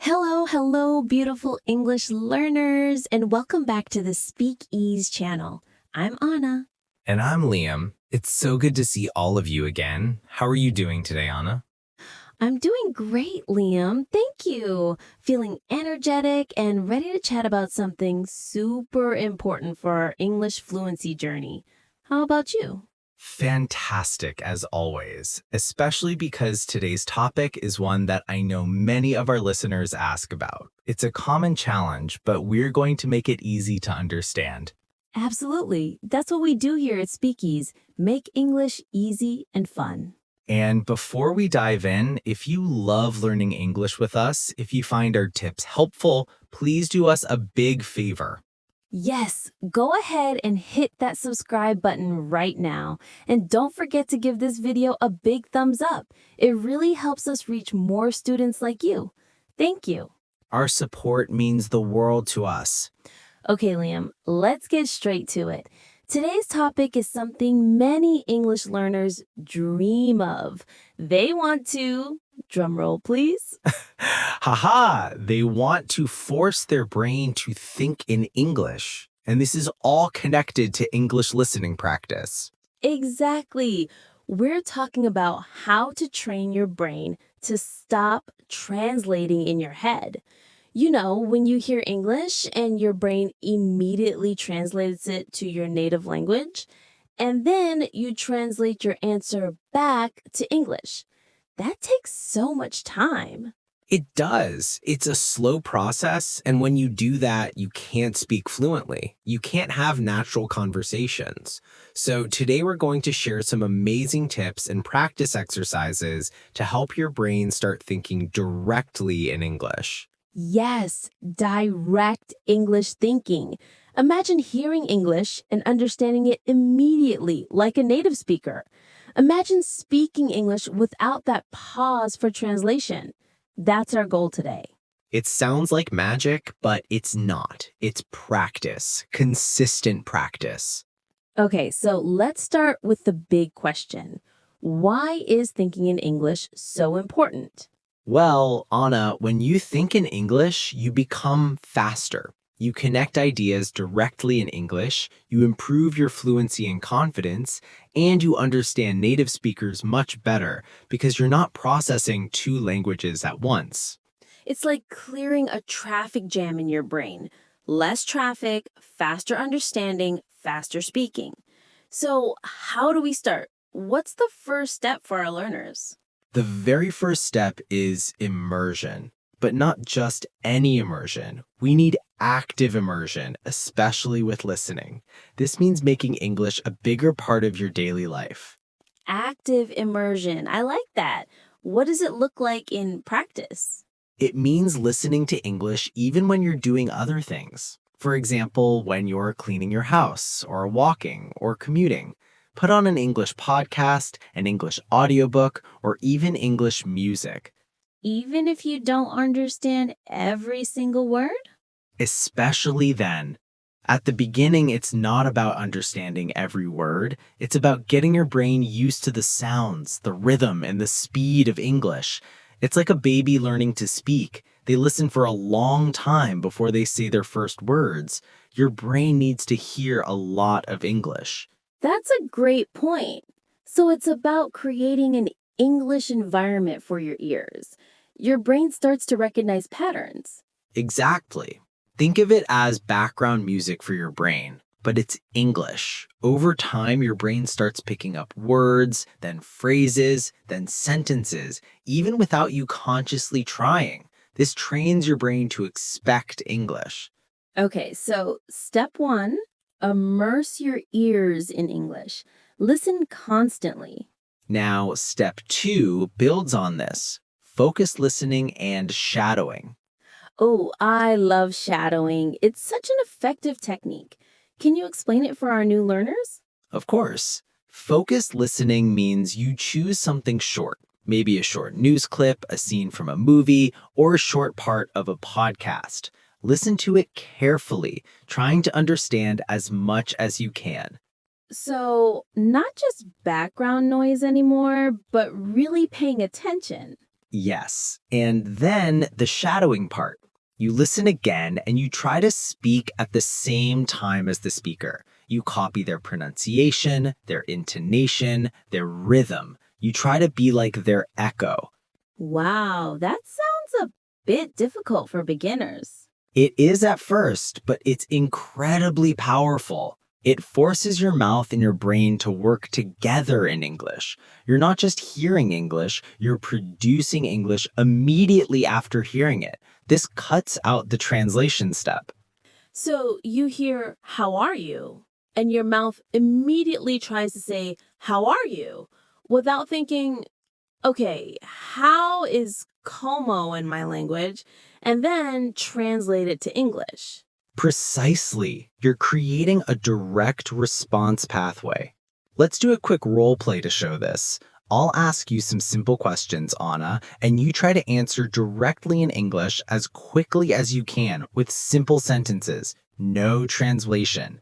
Hello, beautiful English learners, and welcome back to the Speak Ease channel. I'm Anna. And I'm Liam. It's so good to see all of you again. How are you doing today, Anna? I'm doing great, Liam. Thank you. Feeling energetic and ready to chat about something super important for our English fluency journey. How about you? Fantastic, as always, especially because today's topic is one that I know many of our listeners ask about. It's a common challenge, but we're going to make it easy to understand. Absolutely. That's what we do here at Speak Ease. Make English easy and fun. And before we dive in, if you love learning English with us, if you find our tips helpful, please do us a big favor. Yes, go ahead and hit that subscribe button right now. And don't forget to give this video a big thumbs up. It really helps us reach more students like you. Thank you. Our support means the world to us. Okay, Liam, let's get straight to it. Today's topic is something many English learners dream of. They want to, drumroll please, Haha, they want to force their brain to think in English. And this is all connected to English listening practice. Exactly. We're talking about how to train your brain to stop translating in your head. You know, when you hear English and your brain immediately translates it to your native language, and then you translate your answer back to English. That takes so much time. It does. It's a slow process. And when you do that, you can't speak fluently. You can't have natural conversations. So today we're going to share some amazing tips and practice exercises to help your brain start thinking directly in English. Yes, direct English thinking. Imagine hearing English and understanding it immediately, like a native speaker. Imagine speaking English without that pause for translation. That's our goal today. It sounds like magic, but it's not. It's practice, consistent practice. Okay, so let's start with the big question. Why is thinking in English so important? Well, Anna, when you think in English, you become faster. You connect ideas directly in English, you improve your fluency and confidence, and you understand native speakers much better because you're not processing two languages at once. It's like clearing a traffic jam in your brain. Less traffic, faster understanding, faster speaking. So, how do we start? What's the first step for our learners? The very first step is immersion, but not just any immersion. We need active immersion, especially with listening. This means making English a bigger part of your daily life. Active immersion. I like that. What does it look like in practice? It means listening to English even when you're doing other things. For example, when you're cleaning your house, or walking, or commuting. Put on an English podcast, an English audiobook, or even English music. Even if you don't understand every single word? Especially then. At the beginning, it's not about understanding every word. It's about getting your brain used to the sounds, the rhythm, and the speed of English. It's like a baby learning to speak. They listen for a long time before they say their first words. Your brain needs to hear a lot of English. That's a great point. So it's about creating an English environment for your ears. Your brain starts to recognize patterns. Exactly. Think of it as background music for your brain, but it's English. Over time, your brain starts picking up words, then phrases, then sentences, even without you consciously trying. This trains your brain to expect English. Okay, so step one, immerse your ears in English. Listen constantly. Now, step 2 builds on this. Focus listening and shadowing. Oh, I love shadowing. It's such an effective technique. Can you explain it for our new learners? Of course, focused listening means you choose something short, maybe a short news clip, a scene from a movie, or a short part of a podcast. Listen to it carefully, trying to understand as much as you can. So, not just background noise anymore, but really paying attention. Yes. And then the shadowing part. You listen again and you try to speak at the same time as the speaker. You copy their pronunciation, their intonation, their rhythm. You try to be like their echo. Wow, that sounds a bit difficult for beginners. It is at first, but it's incredibly powerful. It forces your mouth and your brain to work together in English. You're not just hearing English, you're producing English immediately after hearing it. This cuts out the translation step. So you hear, how are you? And your mouth immediately tries to say, how are you? Without thinking, okay, how is como in my language? And then translate it to English. Precisely. You're creating a direct response pathway. Let's do a quick role play to show this. I'll ask you some simple questions, Anna, and you try to answer directly in English as quickly as you can with simple sentences, no translation.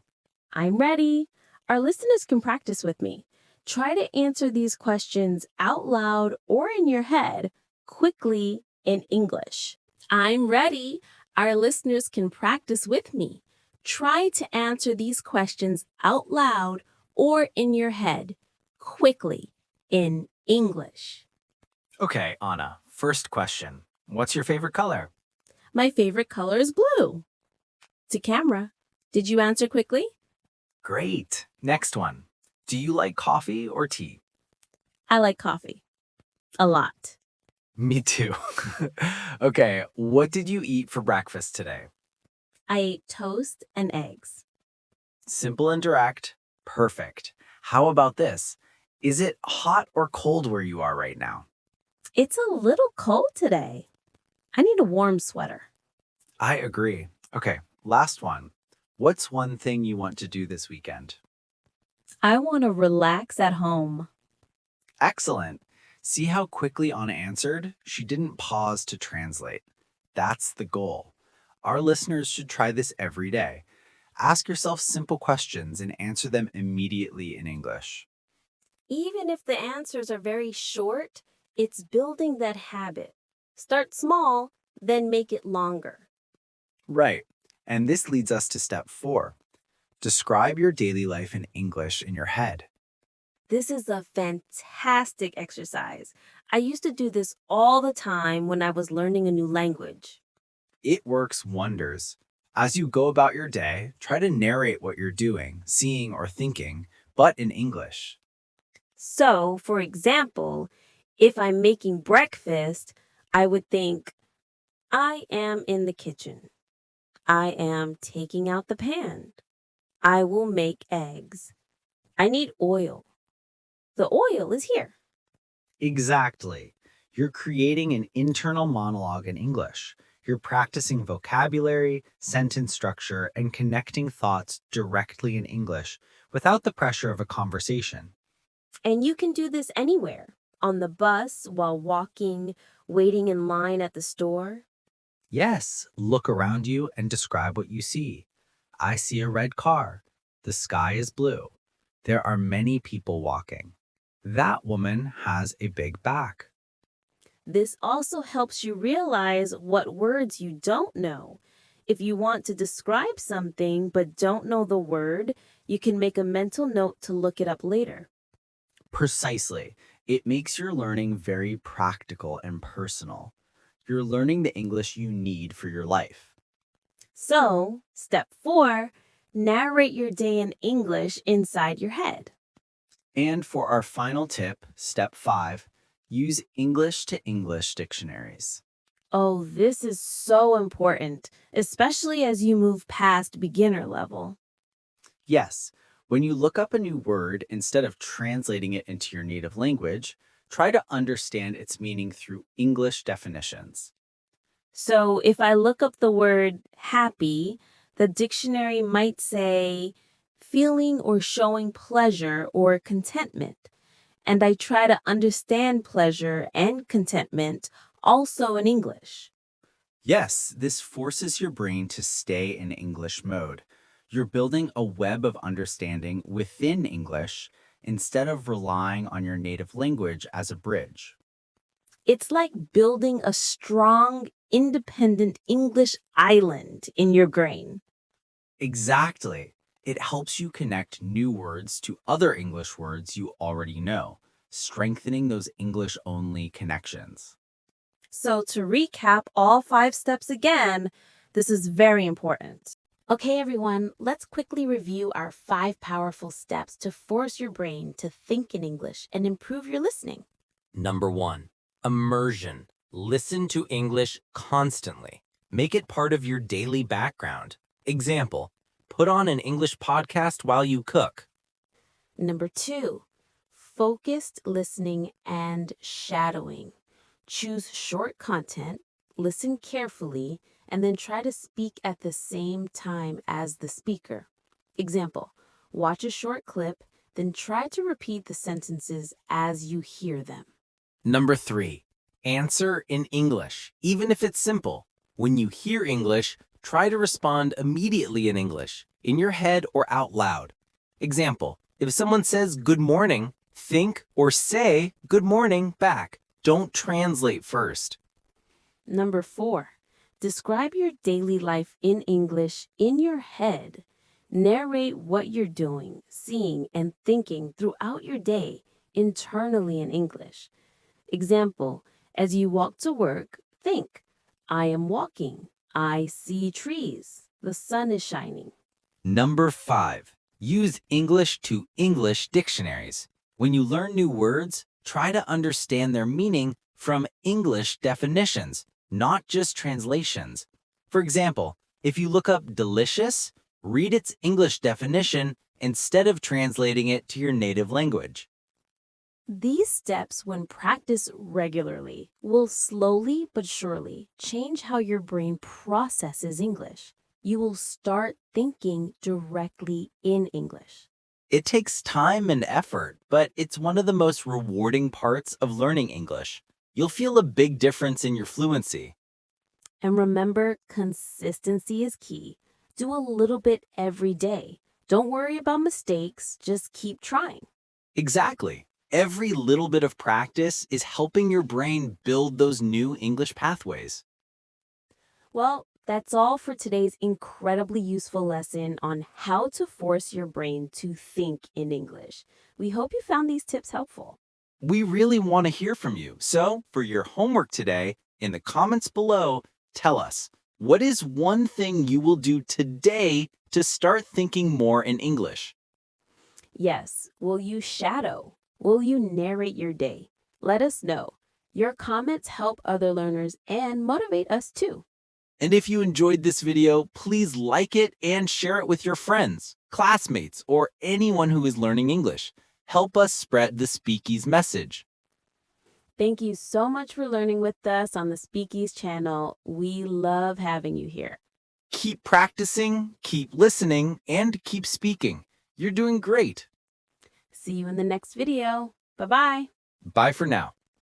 I'm ready. Our listeners can practice with me. Try to answer these questions out loud or in your head quickly in English. I'm ready. Our listeners can practice with me. Try to answer these questions out loud or in your head quickly in English. Okay, Anna, first question. What's your favorite color? My favorite color is blue. To camera. Did you answer quickly? Great. Next one. Do you like coffee or tea? I like coffee. A lot. Me too. Okay, what did you eat for breakfast today? I ate toast and eggs. Simple and direct. Perfect. How about this? Is it hot or cold where you are right now? It's a little cold today. I need a warm sweater. I agree. Okay, last one. What's one thing you want to do this weekend? I want to relax at home. Excellent. See how quickly Anna answered? She didn't pause to translate. That's the goal. Our listeners should try this every day. Ask yourself simple questions and answer them immediately in English. Even if the answers are very short, it's building that habit. Start small, then make it longer. Right. And this leads us to step 4. Describe your daily life in English in your head. This is a fantastic exercise. I used to do this all the time when I was learning a new language. It works wonders. As you go about your day, try to narrate what you're doing, seeing, or thinking, but in English. So, for example, if I'm making breakfast, I would think, I am in the kitchen. I am taking out the pan. I will make eggs. I need oil. The oil is here. Exactly. You're creating an internal monologue in English. You're practicing vocabulary, sentence structure, and connecting thoughts directly in English without the pressure of a conversation. And you can do this anywhere on the bus, while walking, waiting in line at the store. Yes, look around you and describe what you see. I see a red car. The sky is blue. There are many people walking. That woman has a big back. This also helps you realize what words you don't know. If you want to describe something but don't know the word, you can make a mental note to look it up later. Precisely. It makes your learning very practical and personal. You're learning the English you need for your life. So, step 4, narrate your day in English inside your head. And for our final tip, step 5, use English to English dictionaries. Oh, this is so important, especially as you move past beginner level. Yes, when you look up a new word, instead of translating it into your native language, try to understand its meaning through English definitions. So, if I look up the word happy, the dictionary might say feeling or showing pleasure or contentment. And I try to understand pleasure and contentment also in English. Yes, this forces your brain to stay in English mode. You're building a web of understanding within English instead of relying on your native language as a bridge. It's like building a strong, independent English island in your brain. Exactly. It helps you connect new words to other English words you already know, strengthening those English-only connections. So, to recap all 5 steps again, this is very important. Okay, everyone, let's quickly review our 5 powerful steps to force your brain to think in English and improve your listening. Number 1, immersion. Listen to English constantly. Make it part of your daily background. Example, put on an English podcast while you cook. Number 2, focused listening and shadowing. Choose short content, listen carefully, and then try to speak at the same time as the speaker. Example, watch a short clip, then try to repeat the sentences as you hear them. Number 3, answer in English, even if it's simple. When you hear English, try to respond immediately in English, in your head or out loud. Example, if someone says good morning, think or say good morning back. Don't translate first. Number 4, describe your daily life in English in your head. Narrate what you're doing, seeing, and thinking throughout your day internally in English. Example, as you walk to work, think, I am walking. I see trees. The sun is shining. Number 5, use English to English dictionaries. When you learn new words, try to understand their meaning from English definitions, not just translations. For example, if you look up delicious, read its English definition instead of translating it to your native language. These steps, when practiced regularly, will slowly but surely change how your brain processes English. You will start thinking directly in English. It takes time and effort, but it's one of the most rewarding parts of learning English. You'll feel a big difference in your fluency. And remember, consistency is key. Do a little bit every day. Don't worry about mistakes, just keep trying. Exactly. Every little bit of practice is helping your brain build those new English pathways. Well, that's all for today's incredibly useful lesson on how to force your brain to think in English. We hope you found these tips helpful. We really want to hear from you. So, for your homework today, in the comments below, tell us, what is one thing you will do today to start thinking more in English? Yes, will you shadow? Will you narrate your day? Let us know. Your comments help other learners and motivate us too. And if you enjoyed this video, please like it and share it with your friends, classmates, or anyone who is learning English. Help us spread the Speakeasy message. Thank you so much for learning with us on the Speakeasy channel. We love having you here. Keep practicing, keep listening, and keep speaking. You're doing great. See you in the next video. Bye-bye. Bye for now.